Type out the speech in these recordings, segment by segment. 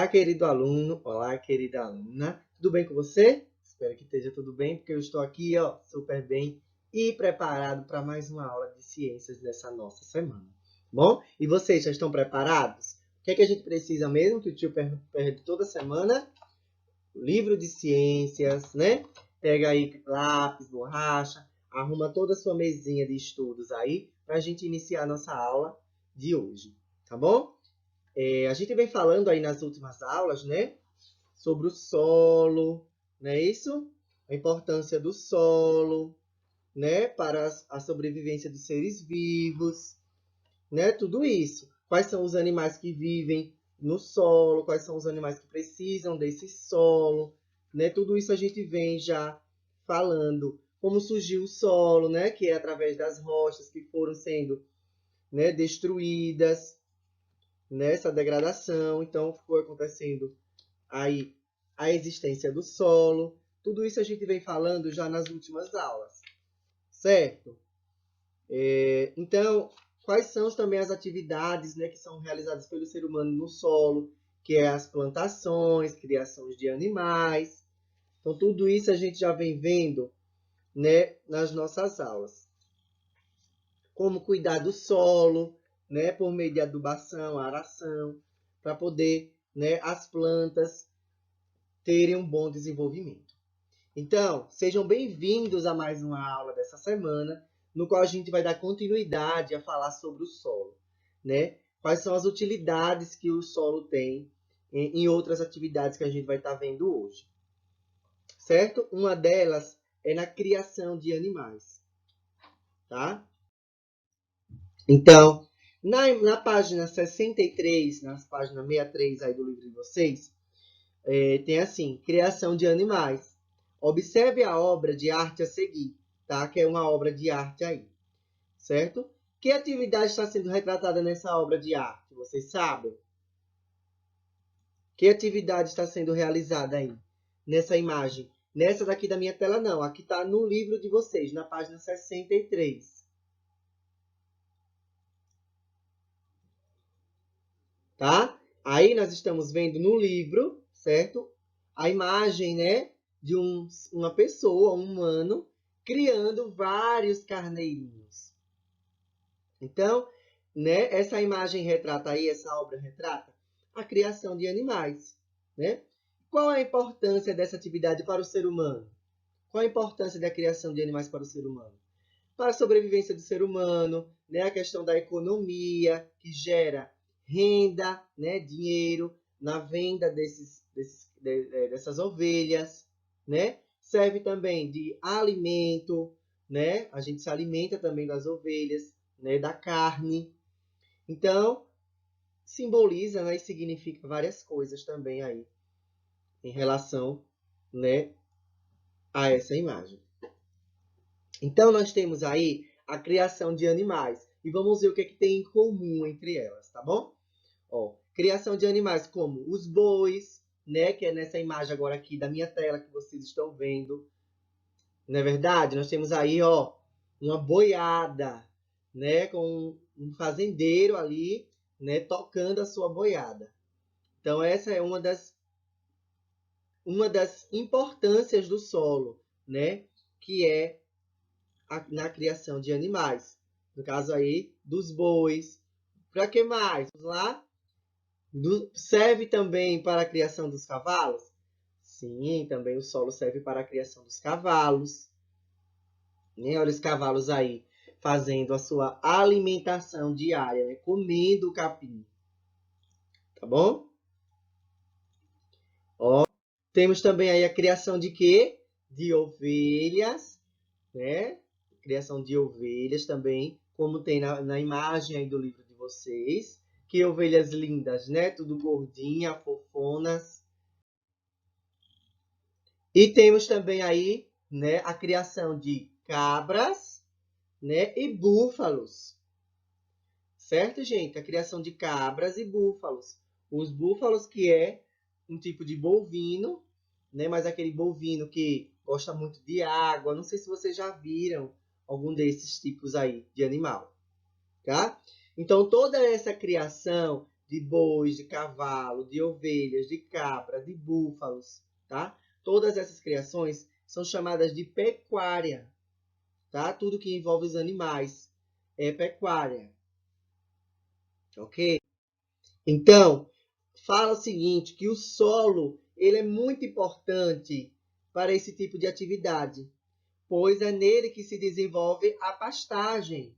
querido aluno, olá, querida aluna. Tudo bem com você? Espero que esteja tudo bem, porque eu estou aqui, ó, super bem e preparado para mais uma aula de ciências dessa nossa semana. Bom, e vocês já estão preparados? O que é que a gente precisa mesmo, que o tio perde toda semana? Livro de ciências, né? Pega aí lápis, borracha, arruma toda a sua mesinha de estudos aí, para a gente iniciar a nossa aula de hoje, tá bom? A gente vem falando aí nas últimas aulas, né, sobre o solo, não é isso? A importância do solo, né, para a sobrevivência dos seres vivos, né, tudo isso. Quais são os animais que vivem no solo, quais são os animais que precisam desse solo, né, tudo isso a gente vem já falando. Como surgiu o solo, né, que é através das rochas que foram sendo, né, destruídas, nessa degradação, então foi acontecendo aí a existência do solo. Tudo isso a gente vem falando já nas últimas aulas, certo? Então, quais são também as atividades, né, que são realizadas pelo ser humano no solo, que é as plantações, criações de animais. Então, tudo isso a gente já vem vendo, né, nas nossas aulas. Como cuidar do solo, né, por meio de adubação, aração, para poder, né, as plantas terem um bom desenvolvimento. Então, sejam bem-vindos a mais uma aula dessa semana, no qual a gente vai dar continuidade a falar sobre o solo, né? Quais são as utilidades que o solo tem em outras atividades que a gente vai estar vendo hoje, certo? Uma delas é na criação de animais, tá? Então, na página 63, na página 63 aí do livro de vocês, tem assim, criação de animais. Observe a obra de arte a seguir, tá? Que é uma obra de arte aí, certo? Que atividade está sendo retratada nessa obra de arte? Vocês sabem? Que atividade está sendo realizada aí, nessa imagem? Nessa daqui da minha tela não, aqui está no livro de vocês, na página 63. Tá? Aí nós estamos vendo no livro, certo? A imagem, né, de uma pessoa, um humano, criando vários carneirinhos. Então, né, essa imagem retrata aí, essa obra retrata a criação de animais, né? Qual a importância dessa atividade para o ser humano? Qual a importância da criação de animais para o ser humano? Para a sobrevivência do ser humano, né, a questão da economia, que gera renda, né, dinheiro na venda dessas ovelhas, né? Serve também de alimento, né? A gente se alimenta também das ovelhas, né, da carne. Então, simboliza, né, e significa várias coisas também aí em relação, né, a essa imagem. Então, nós temos aí a criação de animais. E vamos ver o que, é que tem em comum entre elas, tá bom? Ó, criação de animais como os bois, né? Que é nessa imagem agora aqui da minha tela que vocês estão vendo. Não é verdade? Nós temos aí, ó, uma boiada, né? Com um fazendeiro ali, né? Tocando a sua boiada. Então, essa é uma das importâncias do solo, né? Que é na criação de animais. No caso aí, dos bois. Para que mais? Vamos lá? Serve também para a criação dos cavalos? Sim, também o solo serve para a criação dos cavalos. Né? Olha os cavalos aí fazendo a sua alimentação diária, né? Comendo o capim. Tá bom? Ó, temos também aí a criação de quê? De ovelhas, né? Criação de ovelhas também, como tem na imagem aí do livro de vocês. Que ovelhas lindas, né? Tudo gordinha, fofonas. E temos também aí, né, a criação de cabras, né, e búfalos. Certo, gente? A criação de cabras e búfalos. Os búfalos que é um tipo de bovino, né, mas aquele bovino que gosta muito de água. Não sei se vocês já viram algum desses tipos aí de animal, tá? Então, toda essa criação de bois, de cavalo, de ovelhas, de cabra, de búfalos, tá? Todas essas criações são chamadas de pecuária, tá? Tudo que envolve os animais é pecuária, ok? Então, fala o seguinte, que o solo ele é muito importante para esse tipo de atividade, pois é nele que se desenvolve a pastagem,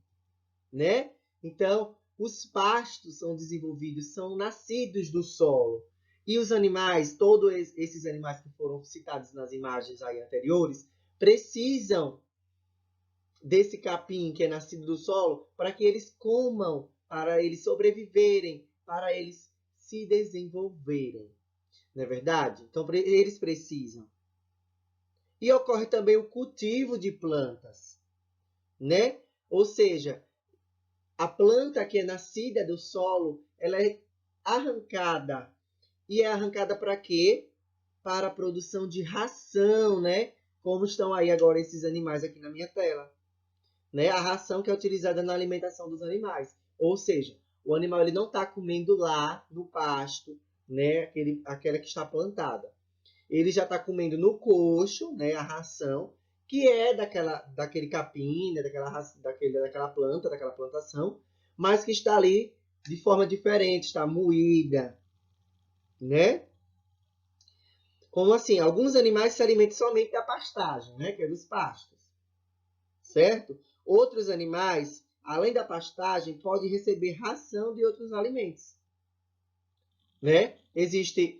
né? Então, os pastos são desenvolvidos, são nascidos do solo. E os animais, todos esses animais que foram citados nas imagens aí anteriores, precisam desse capim que é nascido do solo para que eles comam, para eles sobreviverem, para eles se desenvolverem. Não é verdade? Então, eles precisam. E ocorre também o cultivo de plantas, né? Ou seja, a planta que é nascida do solo, ela é arrancada. E é arrancada para quê? Para a produção de ração, né? Como estão aí agora esses animais aqui na minha tela. Né? A ração que é utilizada na alimentação dos animais. Ou seja, o animal ele não está comendo lá no pasto, né? Aquela que está plantada. Ele já está comendo no coxo, né? A ração, que é daquele capim, né? daquela planta, daquela plantação, mas que está ali de forma diferente, está moída, né? Como assim? Alguns animais se alimentam somente da pastagem, né? Que é dos pastos, certo? Outros animais, além da pastagem, podem receber ração de outros alimentos, né? Existe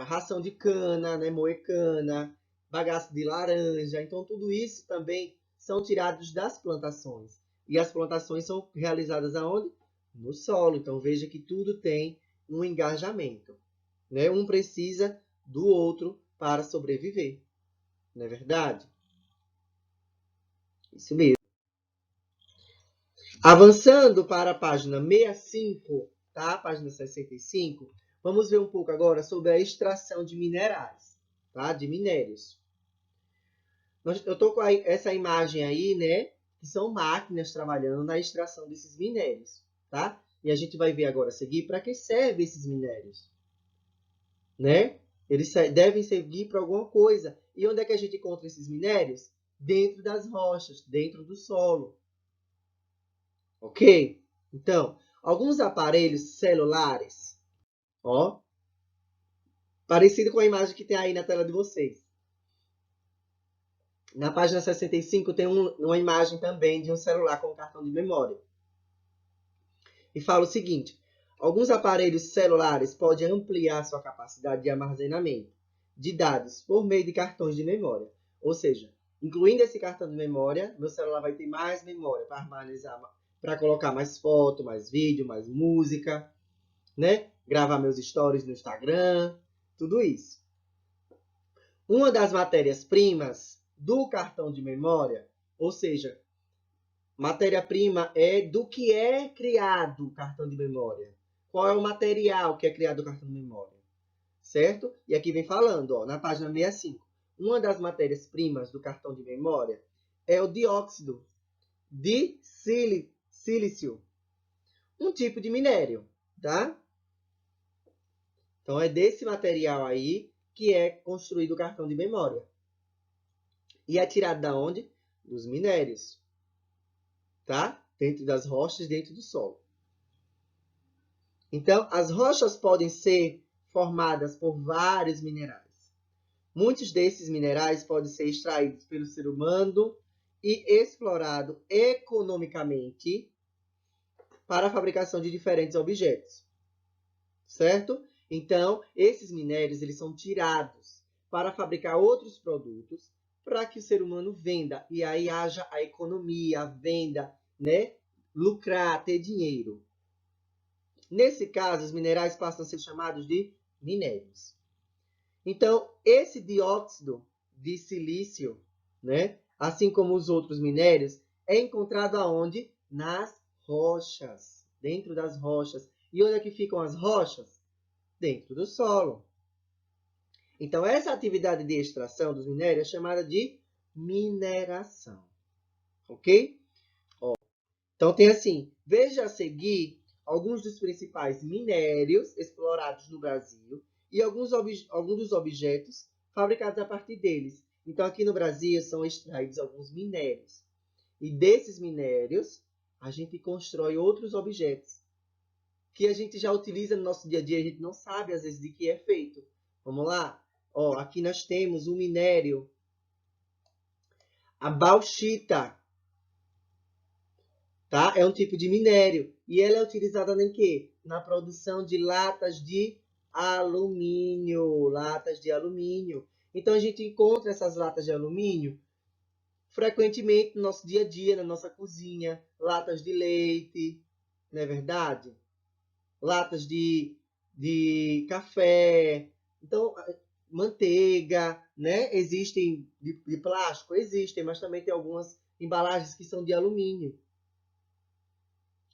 ração de cana, né? Moer cana, bagaço de laranja. Então, tudo isso também são tirados das plantações. E as plantações são realizadas aonde? No solo. Então, veja que tudo tem um engajamento, né? Um precisa do outro para sobreviver. Não é verdade? Isso mesmo. Avançando para a página 65, tá? Página 65, vamos ver um pouco agora sobre a extração de minerais, tá? De minérios. Eu estou com essa imagem aí, né? Que são máquinas trabalhando na extração desses minérios, tá? E a gente vai ver agora a seguir para que servem esses minérios, né? Eles devem servir para alguma coisa. E onde é que a gente encontra esses minérios? Dentro das rochas, dentro do solo. Ok? Então, alguns aparelhos celulares, ó, parecido com a imagem que tem aí na tela de vocês. Na página 65 tem uma imagem também de um celular com cartão de memória. E fala o seguinte, alguns aparelhos celulares podem ampliar sua capacidade de armazenamento de dados por meio de cartões de memória. Ou seja, incluindo esse cartão de memória, meu celular vai ter mais memória para armazenar, para colocar mais foto, mais vídeo, mais música, né? Gravar meus stories no Instagram, tudo isso. Uma das matérias-primas do cartão de memória, ou seja, matéria-prima é do que é criado o cartão de memória. Qual é o material que é criado o cartão de memória? Certo? E aqui vem falando, ó, na página 65. Uma das matérias-primas do cartão de memória é o dióxido de silício, um tipo de minério, tá? Então, é desse material aí que é construído o cartão de memória. E é tirado da onde? Dos minérios, tá? Dentro das rochas, dentro do solo. Então, as rochas podem ser formadas por vários minerais. Muitos desses minerais podem ser extraídos pelo ser humano e explorado economicamente para a fabricação de diferentes objetos, certo? Então, esses minérios eles são tirados para fabricar outros produtos para que o ser humano venda e aí haja a economia, a venda, né? Lucrar, ter dinheiro. Nesse caso, os minerais passam a ser chamados de minérios. Então, esse dióxido de silício, né, assim como os outros minérios, é encontrado aonde? Nas rochas, dentro das rochas. E onde é que ficam as rochas? Dentro do solo. Então, essa atividade de extração dos minérios é chamada de mineração. Ok? Ó, então, tem assim, veja a seguir alguns dos principais minérios explorados no Brasil e alguns dos objetos fabricados a partir deles. Então, aqui no Brasil são extraídos alguns minérios. E desses minérios, a gente constrói outros objetos que a gente já utiliza no nosso dia a dia, a gente não sabe às vezes de que é feito. Vamos lá? Ó, aqui nós temos o minério, a bauxita, tá? É um tipo de minério e ela é utilizada em quê? Na produção de latas de alumínio, Então a gente encontra essas latas de alumínio frequentemente no nosso dia a dia, na nossa cozinha, latas de leite, não é verdade? Latas de café, então manteiga, né? Existem de plástico, existem, mas também tem algumas embalagens que são de alumínio.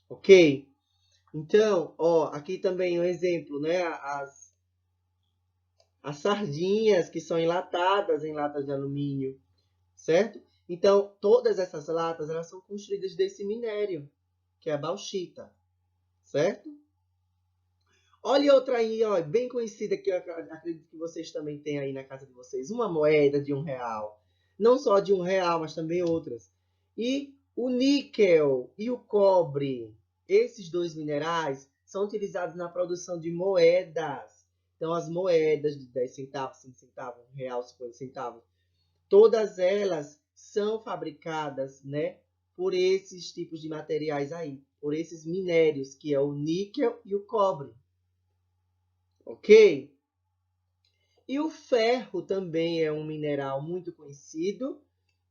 Ok? Então, ó, aqui também um exemplo, né? As sardinhas que são enlatadas em latas de alumínio, certo? Então, todas essas latas, elas são construídas desse minério, que é a bauxita, certo? Olha outra aí, ó, bem conhecida, que eu acredito que vocês também têm aí na casa de vocês. Uma moeda de R$ 1. Não só de R$ 1, mas também outras. E o níquel e o cobre, esses dois minerais, são utilizados na produção de moedas. Então, as moedas de 10 centavos, 5 centavos, R$ 1, 50 centavos, todas elas são fabricadas, né, por esses tipos de materiais aí, por esses minérios, que é o níquel e o cobre. Ok? E o ferro também é um mineral muito conhecido,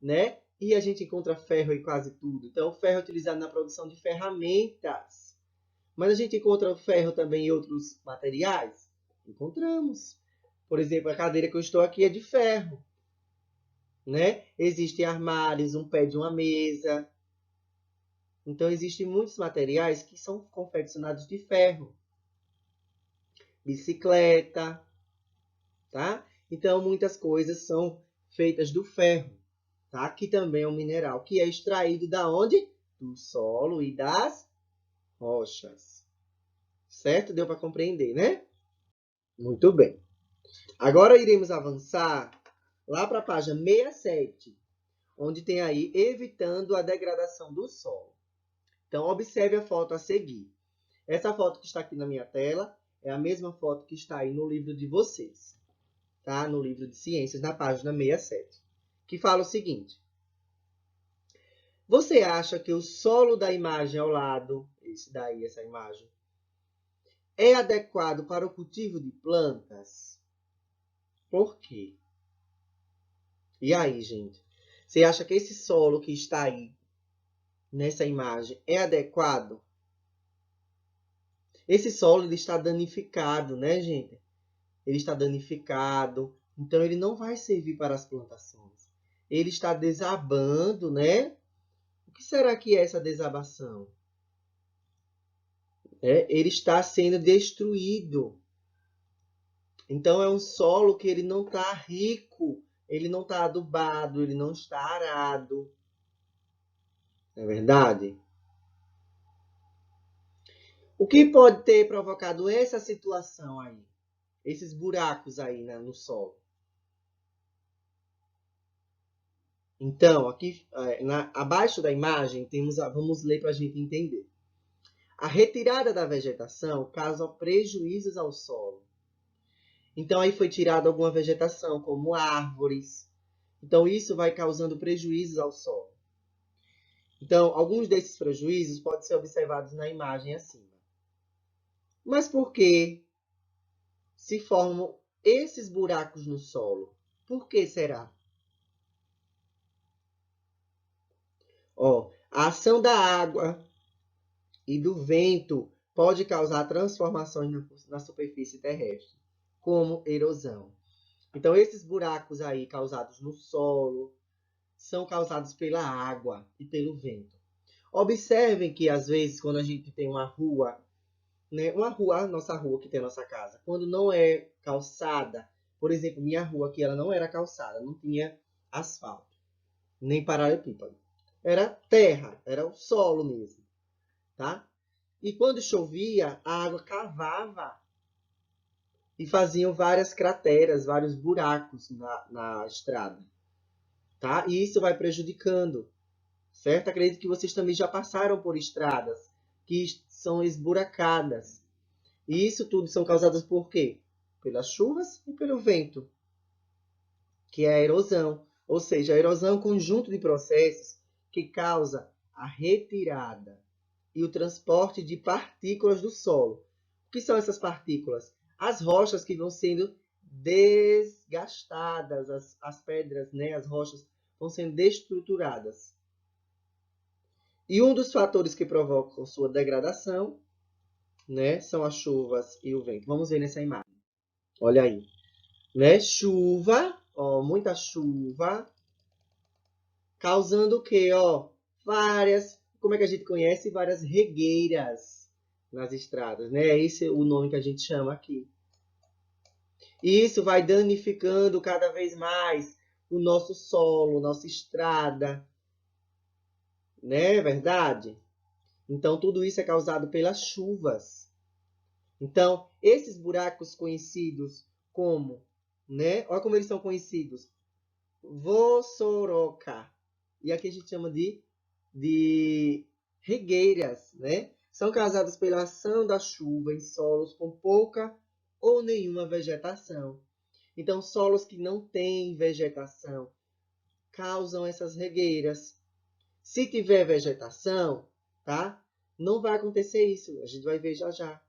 né? E a gente encontra ferro em quase tudo. Então, o ferro é utilizado na produção de ferramentas. Mas a gente encontra o ferro também em outros materiais? Encontramos. Por exemplo, a cadeira que eu estou aqui é de ferro, né? Existem armários, um pé de uma mesa. Então, existem muitos materiais que são confeccionados de ferro. Bicicleta, tá? Então, muitas coisas são feitas do ferro, tá? Que também é um mineral, que é extraído da onde? Do solo e das rochas. Certo? Deu para compreender, né? Muito bem. Agora iremos avançar lá para a página 67, onde tem aí evitando a degradação do solo. Então, observe a foto a seguir. Essa foto que está aqui na minha tela é a mesma foto que está aí no livro de vocês, tá? No livro de ciências, na página 67, que fala o seguinte: você acha que o solo da imagem ao lado, essa imagem, é adequado para o cultivo de plantas? Por quê? E aí, gente? Você acha que esse solo que está aí nessa imagem é adequado? Esse solo ele está danificado, né, gente? Ele está danificado, então ele não vai servir para as plantações. Ele está desabando, né? O que será que é essa desabação? Ele está sendo destruído. Então é um solo que ele não está rico, ele não está adubado, ele não está arado. Não é verdade? O que pode ter provocado essa situação aí? Esses buracos aí, né, no solo? Então, aqui abaixo da imagem, vamos ler para a gente entender. A retirada da vegetação causa prejuízos ao solo. Então, aí foi tirada alguma vegetação, como árvores. Então, isso vai causando prejuízos ao solo. Então, alguns desses prejuízos podem ser observados na imagem acima. Mas por que se formam esses buracos no solo? Por que será? Ó, a ação da água e do vento pode causar transformações na superfície terrestre, como erosão. Então, esses buracos aí causados no solo são causados pela água e pelo vento. Observem que, às vezes, quando a gente tem uma rua, né, a nossa rua que tem a nossa casa, quando não é calçada, por exemplo, minha rua aqui, ela não era calçada, não tinha asfalto, nem paralelepípedo. Era terra, era o solo mesmo, tá? E quando chovia, a água cavava e faziam várias crateras, vários buracos na estrada, tá? E isso vai prejudicando, certo? Acredito que vocês também já passaram por estradas que são esburacadas. E isso tudo são causadas por quê? Pelas chuvas e pelo vento, que é a erosão. Ou seja, a erosão é um conjunto de processos que causa a retirada e o transporte de partículas do solo. O que são essas partículas? As rochas que vão sendo desgastadas, as pedras, né, as rochas vão sendo destruturadas. E um dos fatores que provocam sua degradação, né, são as chuvas e o vento. Vamos ver nessa imagem. Olha aí, né? Chuva, ó, muita chuva, causando o quê? Ó, várias, como é que a gente conhece? Várias regueiras nas estradas, né? Esse é o nome que a gente chama aqui. E isso vai danificando cada vez mais o nosso solo, nossa estrada, né? Verdade? Então, tudo isso é causado pelas chuvas. Então, esses buracos conhecidos como, né? Olha como eles são conhecidos. Vossoroka. E aqui a gente chama de regueiras, né? São causadas pela ação da chuva em solos com pouca ou nenhuma vegetação. Então, solos que não têm vegetação causam essas regueiras. Se tiver vegetação, tá? Não vai acontecer isso. A gente vai ver já já.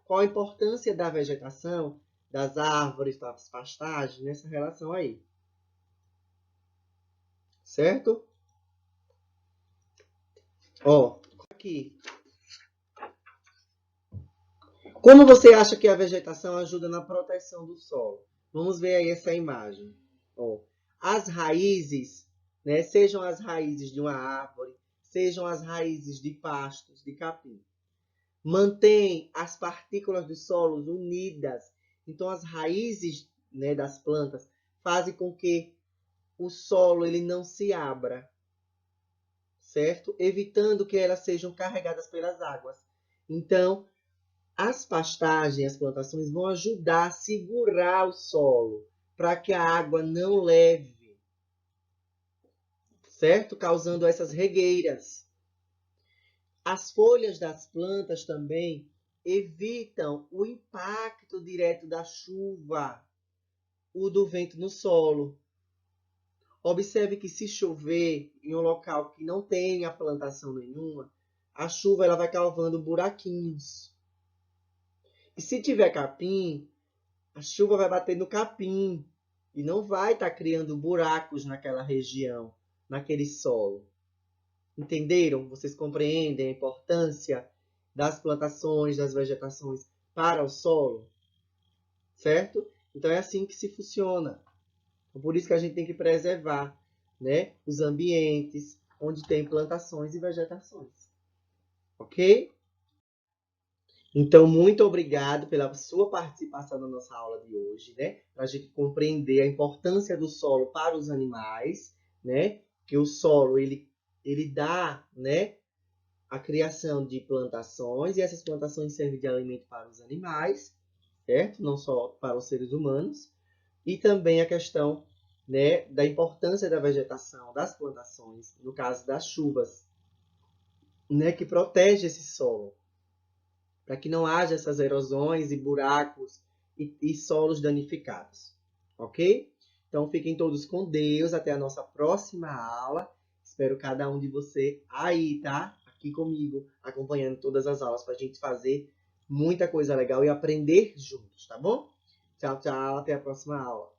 Qual a importância da vegetação, das árvores, das pastagens, nessa relação aí. Certo? Ó, aqui. Como você acha que a vegetação ajuda na proteção do solo? Vamos ver aí essa imagem. Ó, as raízes, né, sejam as raízes de uma árvore, sejam as raízes de pastos, de capim, mantém as partículas do solo unidas. Então, as raízes, né, das plantas fazem com que o solo ele não se abra, certo? Evitando que elas sejam carregadas pelas águas. Então, as pastagens, as plantações vão ajudar a segurar o solo para que a água não leve, certo? Causando essas regueiras. As folhas das plantas também evitam o impacto direto da chuva ou do vento no solo. Observe que se chover em um local que não tenha plantação nenhuma, a chuva ela vai cavando buraquinhos. E se tiver capim, a chuva vai bater no capim e não vai estar criando buracos naquela região, naquele solo. Entenderam? Vocês compreendem a importância das plantações, das vegetações para o solo? Certo? Então é assim que se funciona. Por isso que a gente tem que preservar, né, os ambientes onde tem plantações e vegetações. Ok? Então, muito obrigado pela sua participação na nossa aula de hoje, né? Para a gente compreender a importância do solo para os animais, né? Que o solo, ele dá, né, a criação de plantações, e essas plantações servem de alimento para os animais, certo? Não só para os seres humanos. E também a questão, né, da importância da vegetação, das plantações, no caso das chuvas, né, que protege esse solo, para que não haja essas erosões e buracos e solos danificados, ok? Então, fiquem todos com Deus, até a nossa próxima aula. Espero cada um de você aí, tá? Aqui comigo, acompanhando todas as aulas, para a gente fazer muita coisa legal e aprender juntos, tá bom? Tchau, tchau, até a próxima aula.